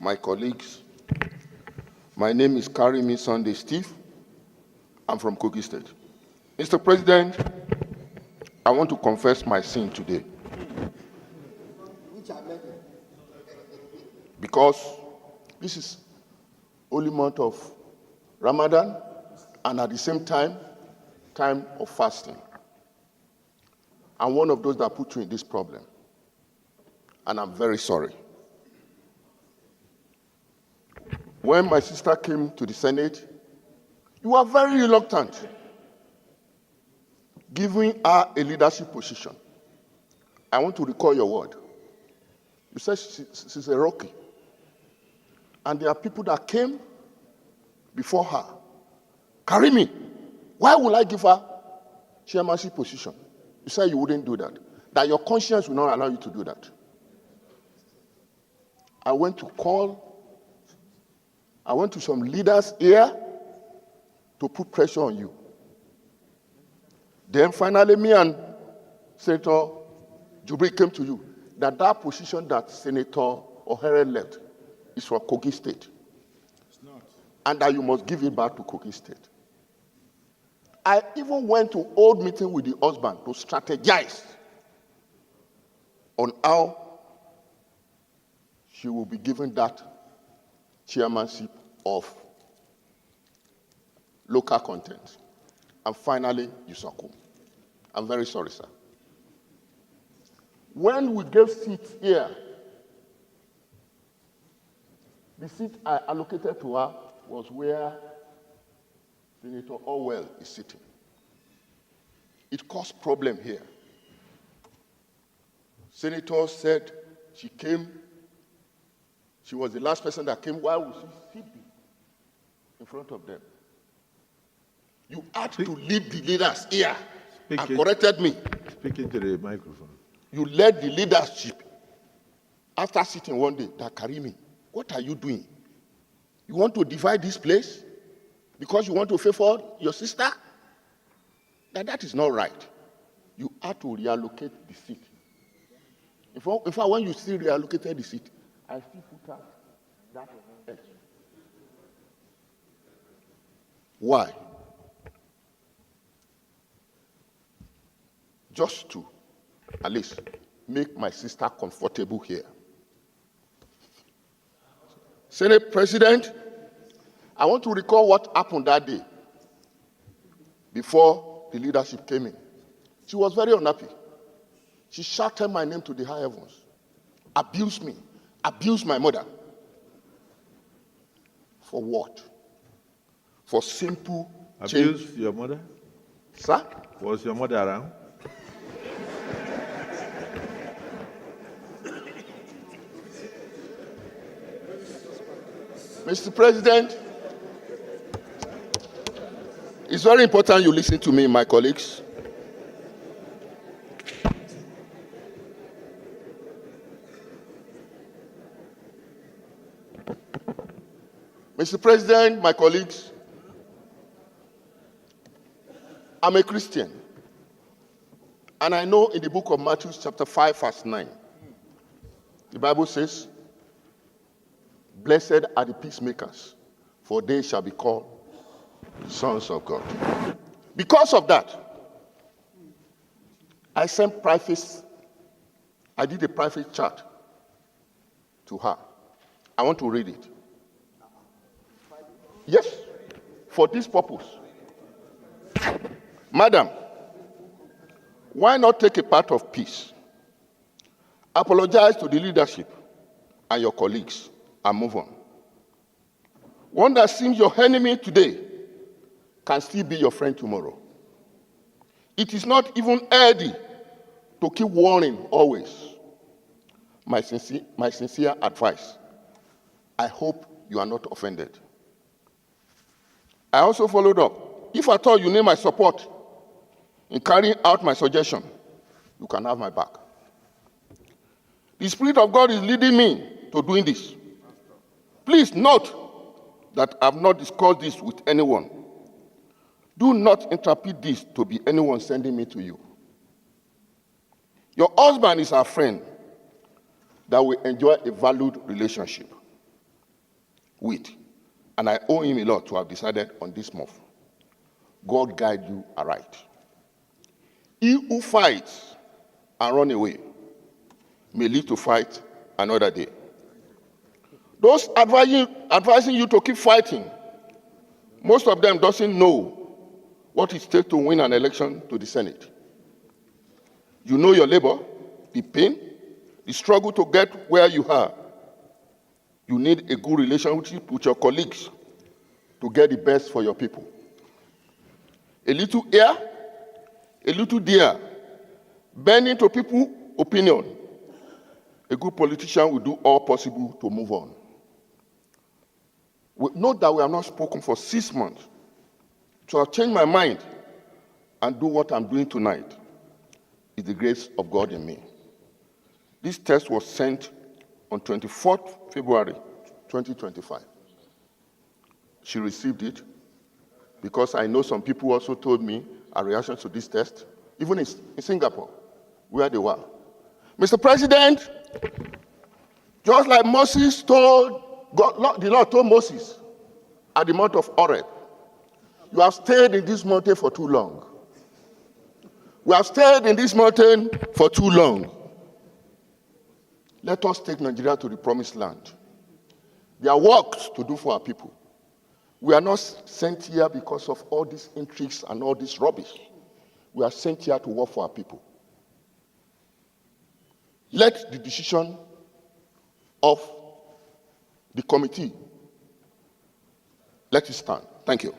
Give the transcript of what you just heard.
my colleagues, my name is Karimi Sunday Steve. I'm from Kogi State. Mr. President, I want to confess my sin today. Because this is holy month of Ramadan and at the same time of fasting. I'm one of those that put you in this problem. And I'm very sorry. When my sister came to the Senate, you were very reluctant, giving her a leadership position. I want to recall your word. You said she's a rookie. And there are people that came before her. Karimi, why would I give her chairmanship position? You said you wouldn't do that. That your conscience will not allow you to do that. I went to some leaders here to put pressure on you. Then finally, me and Senator Jubri came to you that position that Senator Ohere left is from Kogi State. It's not. And that you must give it back to Kogi State. I even went to old meeting with the husband to strategize on how she will be given that chairmanship of local content. And finally, you succumb. I'm very sorry, sir. When we gave seats here, the seat I allocated to her was where Senator Orwell is sitting. It caused problem here. Senator said she was the last person that came. Why would she sit in front of them? You had to lead the leaders here and corrected me. Speaking to the microphone. You led the leadership after sitting one day that Karimi, what are you doing? You want to divide this place because you want to favor your sister? That is not right. You had to reallocate the seat. In fact, when you still reallocated the seat, I still put out that edge. Why? Just to, at least, make my sister comfortable here. Senate President, I want to recall what happened that day before the leadership came in. She was very unhappy. She shouted my name to the high heavens, abused me, abused my mother. For what? For simple Abused change. your mother? Sir? Was your mother around? Mr. President, it's very important you listen to me, my colleagues. Mr. President, my colleagues, I'm a Christian. And I know in the book of Matthew chapter 5, verse 9, the Bible says, "Blessed are the peacemakers, for they shall be called sons of God." Because of that, I did a private chat to her. I want to read it. Yes, for this purpose. Madam, why not take a part of peace? Apologize to the leadership and your colleagues and move on. One that seems your enemy today can still be your friend tomorrow. It is not even healthy to keep warning always. My sincere advice. I hope you are not offended. I also followed up. If at all you need my support in carrying out my suggestion, you can have my back. The Spirit of God is leading me to doing this. Please note that I have not discussed this with anyone. Do not interpret this to be anyone sending me to you. Your husband is our friend that will enjoy a valued relationship. with, and I owe him a lot to have decided on this move. God guide you aright. He who fights and run away may live to fight another day. Those advising you to keep fighting, most of them doesn't know what it takes to win an election to the Senate. You know your labor, the pain, the struggle to get where you are. You need a good relationship with your colleagues to get the best for your people. A little here, a little there, bending to people's opinion. A good politician will do all possible to move on. Note that we have not spoken for 6 months. So I've changed my mind and do what I'm doing tonight. Is the grace of God in me. This text was sent on 24th February 2025. She received it because I know some people also told me a reaction to this test, even in Singapore, where they were. Mr. President, just like Moses told God, the Lord told Moses at the mount of Horeb, you have stayed in this mountain for too long. We have stayed in this mountain for too long. Let us take Nigeria to the promised land. There are works to do for our people. We are not sent here because of all these intrigues and all this rubbish. We are sent here to work for our people. Let the decision of the committee, let it stand. Thank you.